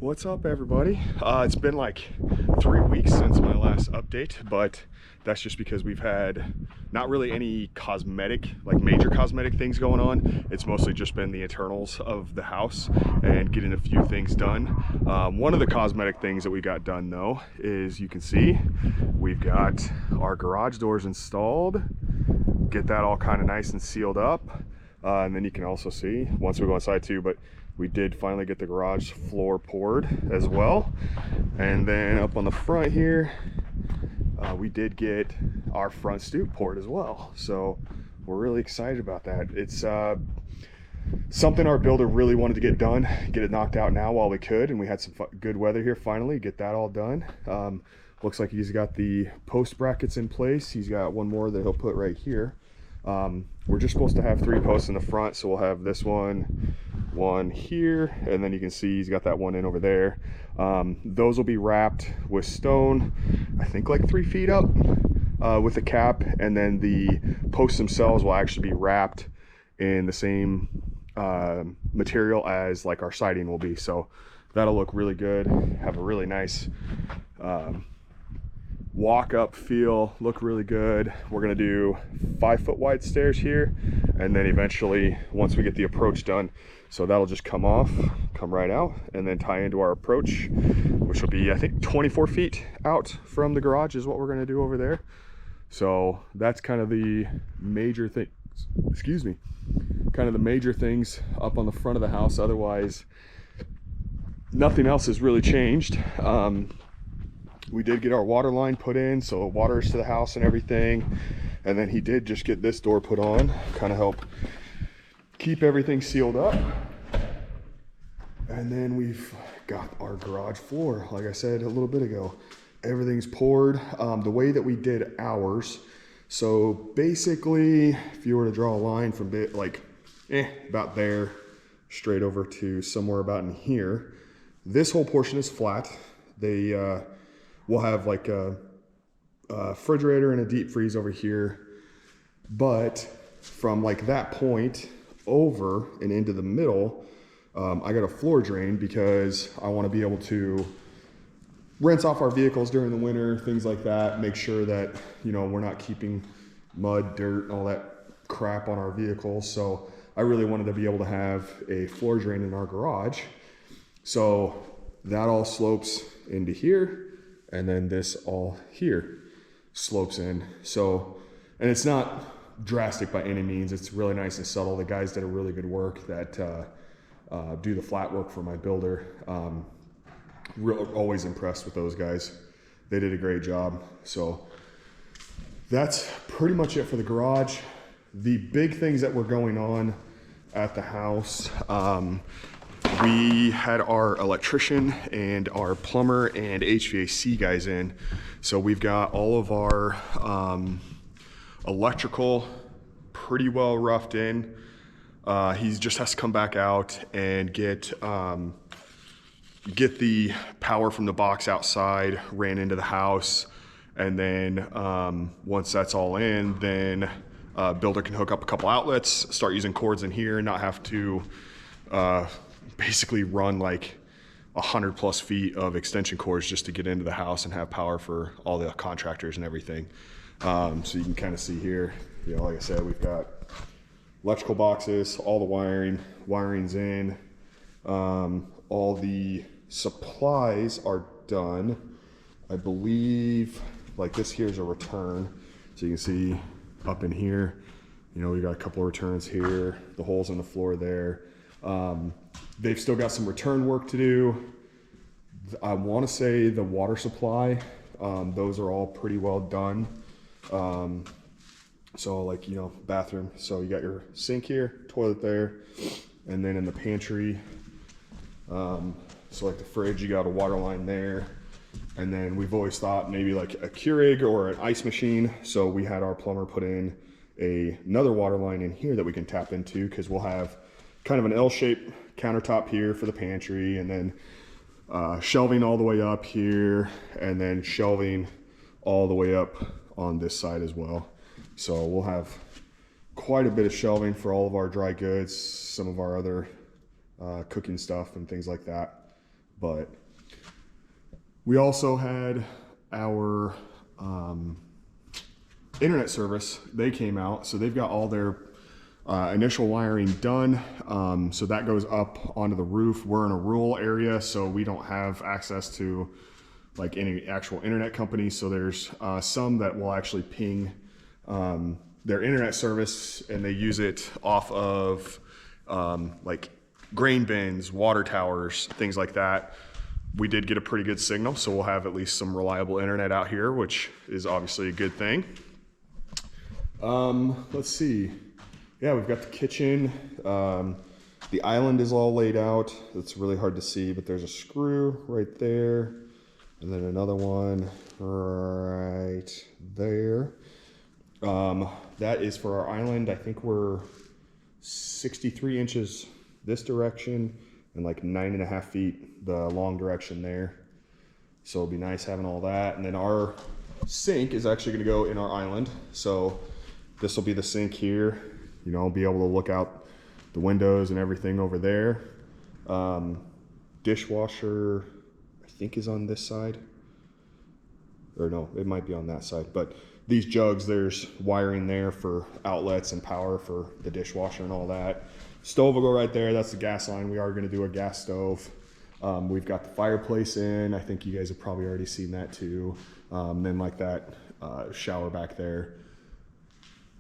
What's up, everybody? It's been like 3 weeks since my last update, but that's just because we've had not really any major cosmetic things going on. It's mostly just been the internals of the house and getting a few things done. One of the cosmetic things that we got done though is, you can see we've got our garage doors installed. Get that all kind of nice and sealed up. And then you can also see, once we go inside too, but we did finally get the garage floor poured as well. And then up on the front here, we did get our front stoop poured as well. So we're really excited about that. It's something our builder really wanted to get done, get it knocked out now while we could. And we had some good weather here finally, get that all done. Looks like he's got the post brackets in place. He's got one more that he'll put right here. We're just supposed to have 3 posts in the front, so we'll have this one here, and then you can see he's got that one in over there. Those will be wrapped with stone, I think like 3 feet up, with a cap, and then the posts themselves will actually be wrapped in the same material as like our siding will be. So that'll look really good, have a really nice walk up feel, look really good. We're gonna do 5-foot wide stairs here, and then eventually once we get the approach done, so that'll just come off, come right out, and then tie into our approach, which will be, I think, 24 feet out from the garage is what we're gonna do over there. So that's kind of the major thing, kind of the major things up on the front of the house. Otherwise, nothing else has really changed. We did get our water line put in, so water is to the house and everything. And then he did just get this door put on, kind of help keep everything sealed up. And then we've got our garage floor, like I said a little bit ago. Everything's poured the way that we did ours. So basically, if you were to draw a line from about there, straight over to somewhere about in here, this whole portion is flat. We'll have like a refrigerator and a deep freeze over here, but from like that point over and into the middle, I got a floor drain because I want to be able to rinse off our vehicles during the winter, things like that, make sure that, you know, we're not keeping mud, dirt, and all that crap on our vehicles. So I really wanted to be able to have a floor drain in our garage. So that all slopes into here. And then this all here slopes in. So, and it's not drastic by any means. It's really nice and subtle. The guys did a really good work that do the flat work for my builder. Always impressed with those guys. They did a great job. So that's pretty much it for the garage. The big things that were going on at the house, we had our electrician and our plumber and HVAC guys in. So we've got all of our electrical pretty well roughed in. He just has to come back out and get the power from the box outside ran into the house. And then once that's all in, then builder can hook up a couple outlets, start using cords in here, and not have to basically run like 100+ feet of extension cords just to get into the house and have power for all the contractors and everything. So you can kind of see here, you know, like I said, we've got electrical boxes, all the wiring's in, all the supplies are done. I believe like this here's a return. So you can see up in here, you know, we got a couple of returns here, the holes in the floor there. They've still got some return work to do. I want to say the water supply, those are all pretty well done. So like, you know, bathroom. So you got your sink here, toilet there, and then in the pantry, so like the fridge, you got a water line there. And then we've always thought maybe like a Keurig or an ice machine. So we had our plumber put in another water line in here that we can tap into, because we'll have kind of an L-shaped countertop here for the pantry, and then shelving all the way up here, and then shelving all the way up on this side as well. So we'll have quite a bit of shelving for all of our dry goods, some of our other cooking stuff and things like that. But we also had our internet service. They came out, so they've got all their initial wiring done. So that goes up onto the roof. We're in a rural area, so we don't have access to like any actual internet companies. So there's some that will actually ping their internet service, and they use it off of like grain bins, water towers, things like that. We did get a pretty good signal, so we'll have at least some reliable internet out here, which is obviously a good thing. Let's see. Yeah, we've got the kitchen. The island is all laid out. It's really hard to see, but there's a screw right there, and then another one right there. That is for our island. I think we're 63 inches this direction and like 9.5 feet the long direction there. So it'll be nice having all that. And then our sink is actually gonna go in our island. So this will be the sink here. You know, be able to look out the windows and everything over there. Dishwasher, I think is on this side. Or no, it might be on that side. But these jugs, there's wiring there for outlets and power for the dishwasher and all that. Stove will go right there. That's the gas line. We are going to do a gas stove. We've got the fireplace in. I think you guys have probably already seen that too. Then like that shower back there.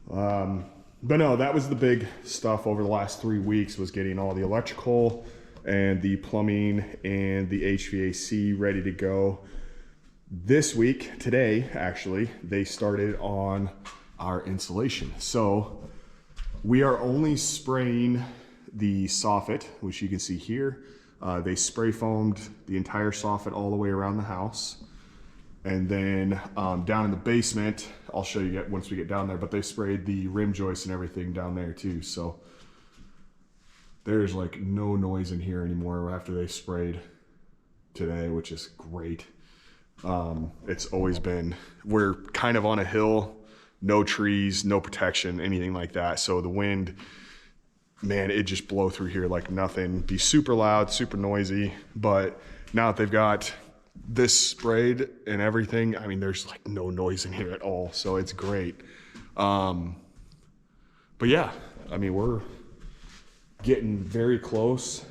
But no, that was the big stuff over the last 3 weeks, was getting all the electrical and the plumbing and the HVAC ready to go. This week, today actually, they started on our insulation. So we are only spraying the soffit, which you can see here. They spray foamed the entire soffit all the way around the house. And then down in the basement, I'll show you once we get down there, but they sprayed the rim joists and everything down there too. So there's like no noise in here anymore after they sprayed today, which is great. It's always been, we're kind of on a hill, no trees, no protection, anything like that. So the wind, man, it just blow through here like nothing. Be super loud, super noisy. But now that they've got this sprayed and everything, I mean, there's like no noise in here at all. So it's great. But yeah, I mean, we're getting very close.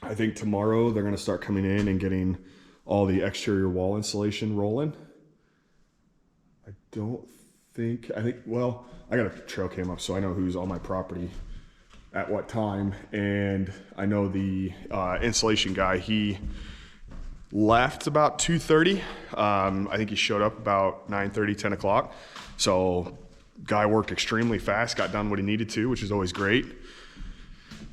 I think tomorrow they're going to start coming in and getting all the exterior wall insulation rolling. I think, well, I got a trail cam up, so I know who's on my property at what time. And I know the insulation guy, he left about 2:30. I think he showed up about 9:30, 10 o'clock. So guy worked extremely fast, got done what he needed to, which is always great.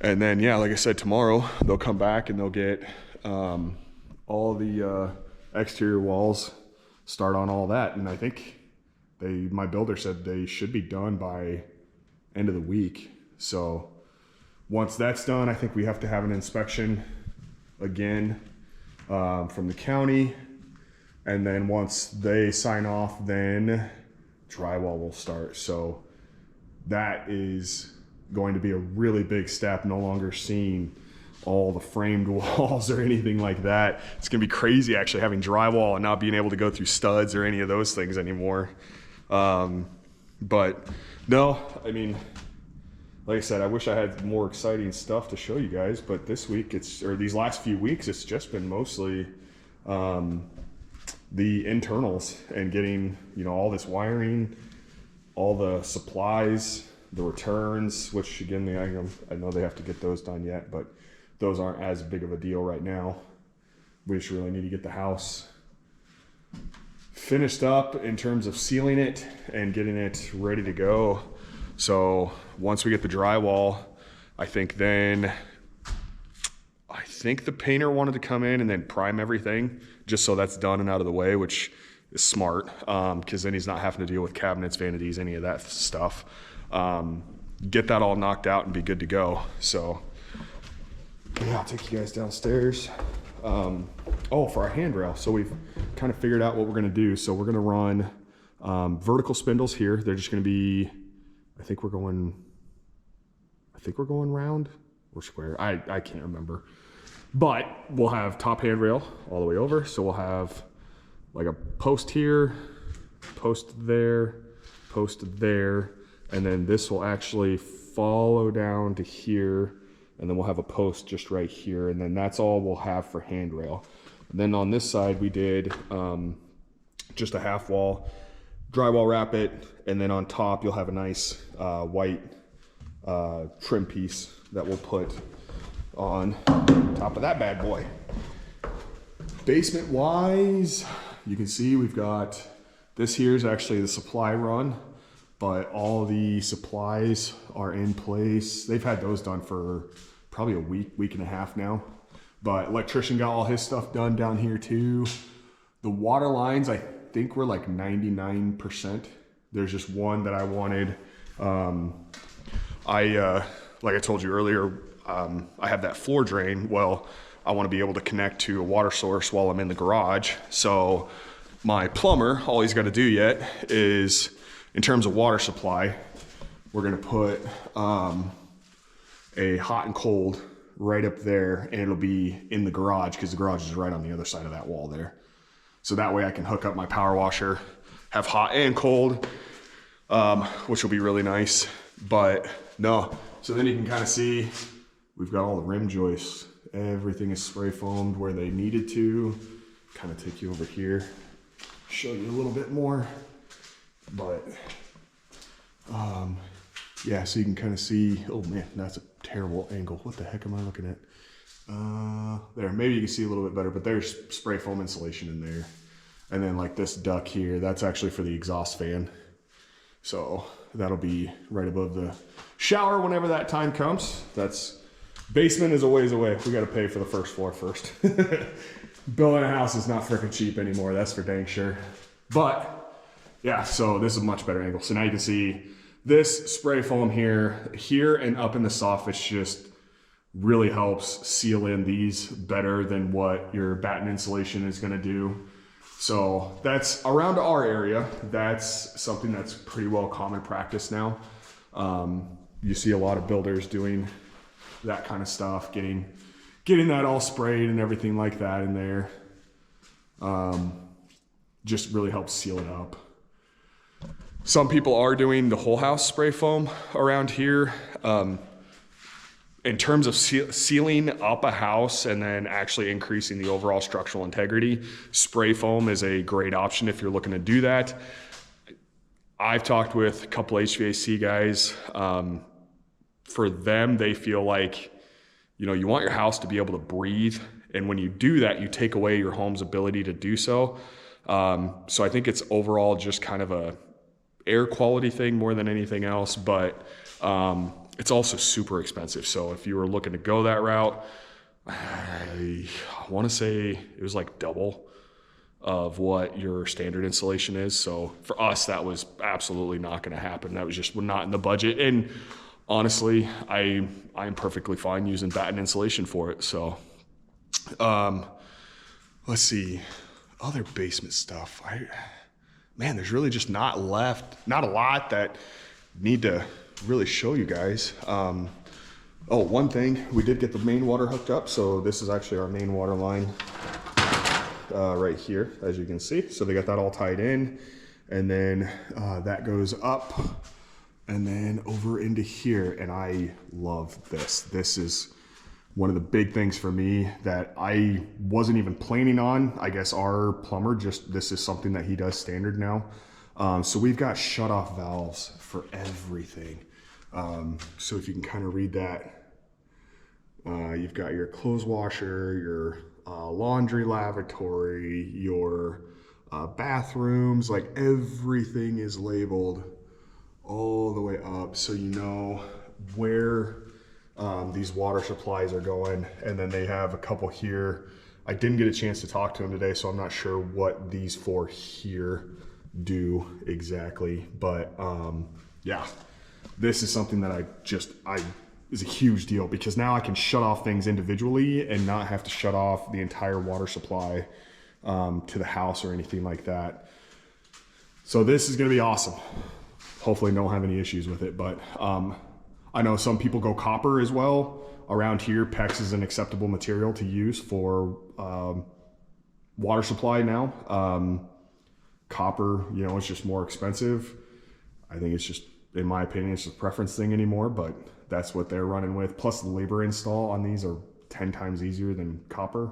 And then, yeah, like I said, tomorrow they'll come back and they'll get all the exterior walls, start on all that. And I think my builder said they should be done by end of the week. So once that's done, I think we have to have an inspection again from the county. And then once they sign off, then drywall will start. So that is going to be a really big step, no longer seeing all the framed walls or anything like that. It's gonna be crazy actually having drywall and not being able to go through studs or any of those things anymore. But no, I mean, like I said, I wish I had more exciting stuff to show you guys, but this week or these last few weeks, it's just been mostly the internals and getting, you know, all this wiring, all the supplies, the returns, which again, I know they have to get those done yet, but those aren't as big of a deal right now. We just really need to get the house finished up in terms of sealing it and getting it ready to go. So once we get the drywall, I think the painter wanted to come in and then prime everything just so that's done and out of the way, which is smart, because then he's not having to deal with cabinets, vanities, any of that stuff. Get that all knocked out and be good to go. So yeah, I'll take you guys downstairs. Oh, for our handrail. So we've kind of figured out what we're gonna do. So we're gonna run vertical spindles here. They're just gonna be, I think we're going round or square. I can't remember. But we'll have top handrail all the way over. So we'll have like a post here, post there, and then this will actually follow down to here, and then we'll have a post just right here, and then that's all we'll have for handrail. And then on this side we did just a half wall, drywall wrap it, and then on top you'll have a nice white trim piece that we'll put on top of that bad boy. Basement wise, you can see we've got, this here is actually the supply run, but all the supplies are in place. They've had those done for probably a week and a half now. But electrician got all his stuff done down here too. The water lines, I think we're like 99%. There's just one that I wanted. Like I told you earlier, I have that floor drain. Well, I want to be able to connect to a water source while I'm in the garage. So my plumber, all he's got to do yet is, in terms of water supply, we're gonna put a hot and cold right up there, and it'll be in the garage because the garage is right on the other side of that wall there. So that way I can hook up my power washer, have hot and cold, which will be really nice. But no, so then you can kind of see we've got all the rim joists. Everything is spray foamed where they needed to. Kind of take you over here, show you a little bit more. But yeah, so you can kind of see, oh man, that's a terrible angle. What the heck am I looking at? There, maybe you can see a little bit better, but there's spray foam insulation in there. And then like this duct here, that's actually for the exhaust fan. So that'll be right above the shower whenever that time comes. That's, basement is a ways away. We got to pay for the first floor first. Building a house is not freaking cheap anymore, that's for dang sure. But yeah, so this is a much better angle. So now you can see this spray foam here and up in the soffits just really helps seal in these better than what your batten insulation is gonna do. So that's around our area. That's something that's pretty well common practice now. You see a lot of builders doing that kind of stuff, getting that all sprayed and everything like that in there. Just really helps seal it up. Some people are doing the whole house spray foam around here. In terms of sealing up a house and then actually increasing the overall structural integrity, spray foam is a great option if you're looking to do that. I've talked with a couple HVAC guys. For them, they feel like, you know, you want your house to be able to breathe. And when you do that, you take away your home's ability to do so. So I think it's overall just kind of a air quality thing more than anything else, but it's also super expensive. So if you were looking to go that route, I want to say it was like double of what your standard installation is. So for us, that was absolutely not going to happen. That was just not in the budget. And honestly, I'm perfectly fine using batten insulation for it. So let's see, other basement stuff. Man, there's really just not a lot that need to really show you guys. Oh, one thing, we did get the main water hooked up. So this is actually our main water line right here, as you can see. So they got that all tied in, and then that goes up and then over into here. And I love this. This is one of the big things for me that I wasn't even planning on. I guess our plumber this is something that he does standard now. So we've got shut-off valves for everything. So if you can kind of read that, you've got your clothes washer, your laundry lavatory, your bathrooms, like everything is labeled all the way up, so you know where these water supplies are going. And then they have a couple here. I didn't get a chance to talk to him today, so I'm not sure what these four here do exactly, but yeah, this is something that is a huge deal, because now I can shut off things individually and not have to shut off the entire water supply to the house or anything like that. So this is going to be awesome. Hopefully don't have any issues with it, but I know some people go copper as well. around here, PEX is an acceptable material to use for water supply now. Copper, you know, it's just more expensive. I think it's just, in my opinion, it's just a preference thing anymore, but that's what they're running with. Plus the labor install on these are 10 times easier than copper.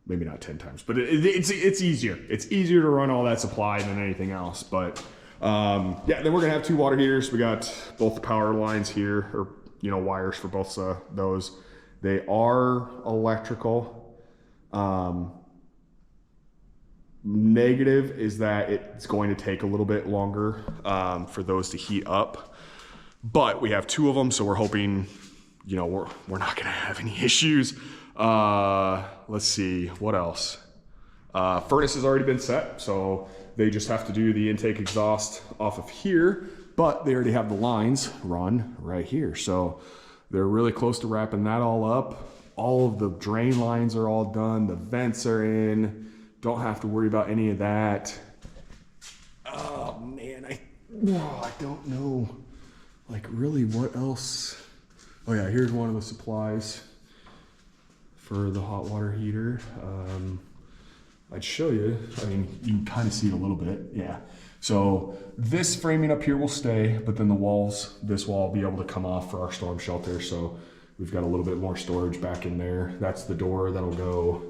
Maybe not 10 times, but it's easier. It's easier to run all that supply than anything else. But yeah, then we're gonna have 2 water heaters. We got both the power lines here, or, you know, wires for both those. They are electrical. Negative is that it's going to take a little bit longer for those to heat up, but we have 2 of them, so we're hoping, you know, we're not gonna have any issues. Let's see, what else? Furnace has already been set, so they just have to do the intake exhaust off of here, but they already have the lines run right here, so they're really close to wrapping that all up. All of the drain lines are all done, the vents are in. Don't have to worry about any of that. Oh man, I don't know, like, really what else. Oh yeah, here's one of the supplies for the hot water heater. I'd show you. I mean, you can kind of see it a little bit. Yeah. So this framing up here will stay, but then the walls, this wall will be able to come off for our storm shelter. So we've got a little bit more storage back in there. That's the door that'll go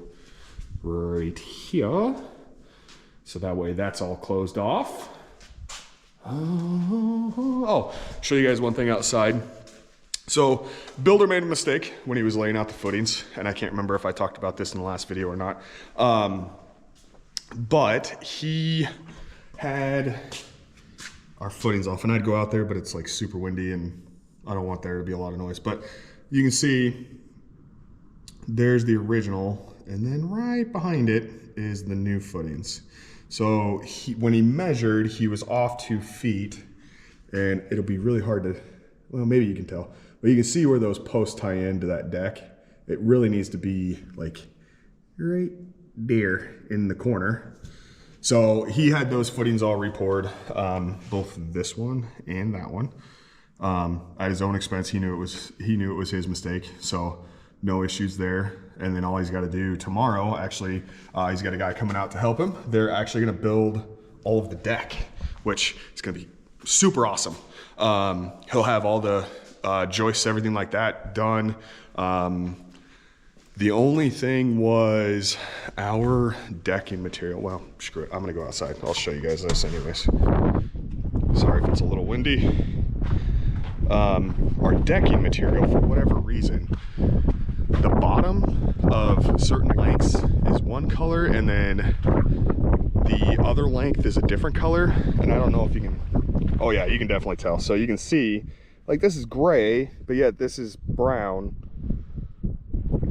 right here. So that way that's all closed off. Oh, show you guys one thing outside. So builder made a mistake when he was laying out the footings, and I can't remember if I talked about this in the last video or not. But he had our footings off, and I'd go out there, but it's like super windy and I don't want there to be a lot of noise. But you can see there's the original, and then right behind it is the new footings. So when he measured, he was off 2 feet, and it'll be really hard to, well, maybe you can tell, but you can see where those posts tie into that deck. It really needs to be like right there in the corner. So he had those footings all re-poured, both this one and that one. At his own expense, he knew it was his mistake, so no issues there. And then all he's got to do tomorrow, actually, he's got a guy coming out to help him. They're actually going to build all of the deck, which is going to be super awesome. He'll have all the joists, everything like that done. The only thing was our decking material. Well, screw it. I'm going to go outside. I'll show you guys this anyways. Sorry if it's a little windy. Our decking material, for whatever reason, the bottom of certain lengths is one color, and then the other length is a different color. And I don't know if you can, oh yeah, you can definitely tell. So you can see, like, this is gray, but yet this is brown.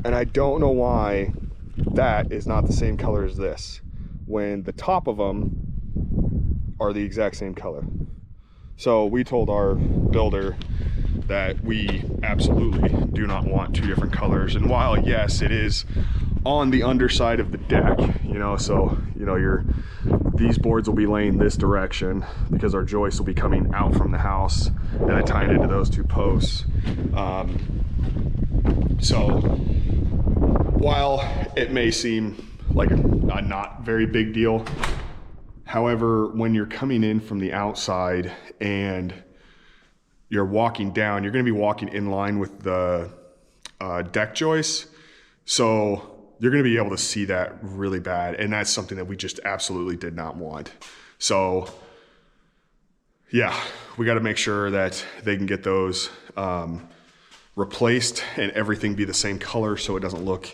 And I don't know why that is not the same color as this, when the top of them are the exact same color. So we told our builder that we absolutely do not want 2 different colors. And while yes, it is on the underside of the deck, you know, so, you know, these boards will be laying this direction because our joists will be coming out from the house and then tying into those 2 posts. So while it may seem like a not very big deal, however, when you're coming in from the outside and you're walking down, you're going to be walking in line with the deck joists. So you're going to be able to see that really bad. And that's something that we just absolutely did not want. So yeah, we got to make sure that they can get those replaced and everything be the same color so it doesn't look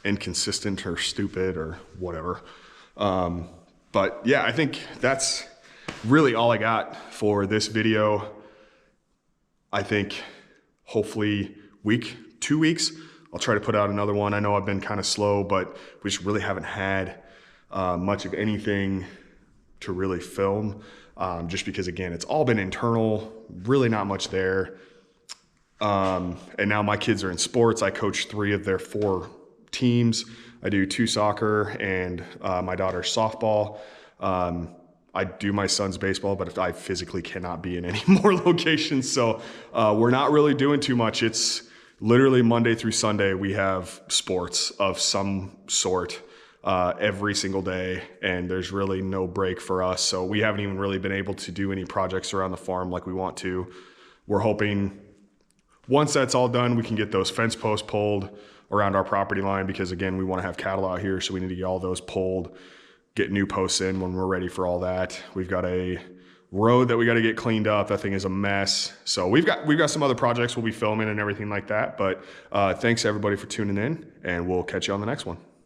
inconsistent or stupid or whatever. But yeah, I think that's really all I got for this video. I think hopefully 2 weeks, I'll try to put out another one. I know I've been kind of slow, but we just really haven't had much of anything to really film, just because, again, it's all been internal, really not much there. And now my kids are in sports. I coach 3 of their 4 teams. I do 2 soccer and my daughter's softball. I do my son's baseball, but if I physically cannot be in any more locations. So we're not really doing too much. It's literally Monday through Sunday, we have sports of some sort every single day, and there's really no break for us. So we haven't even really been able to do any projects around the farm like we want to. We're hoping once that's all done, we can get those fence posts pulled around our property line, because again, we want to have cattle out here, so we need to get all those pulled, get new posts in when we're ready for all that. We've got a road that we got to get cleaned up. That thing is a mess. So we've got some other projects we'll be filming and everything like that. But thanks everybody for tuning in, and we'll catch you on the next one.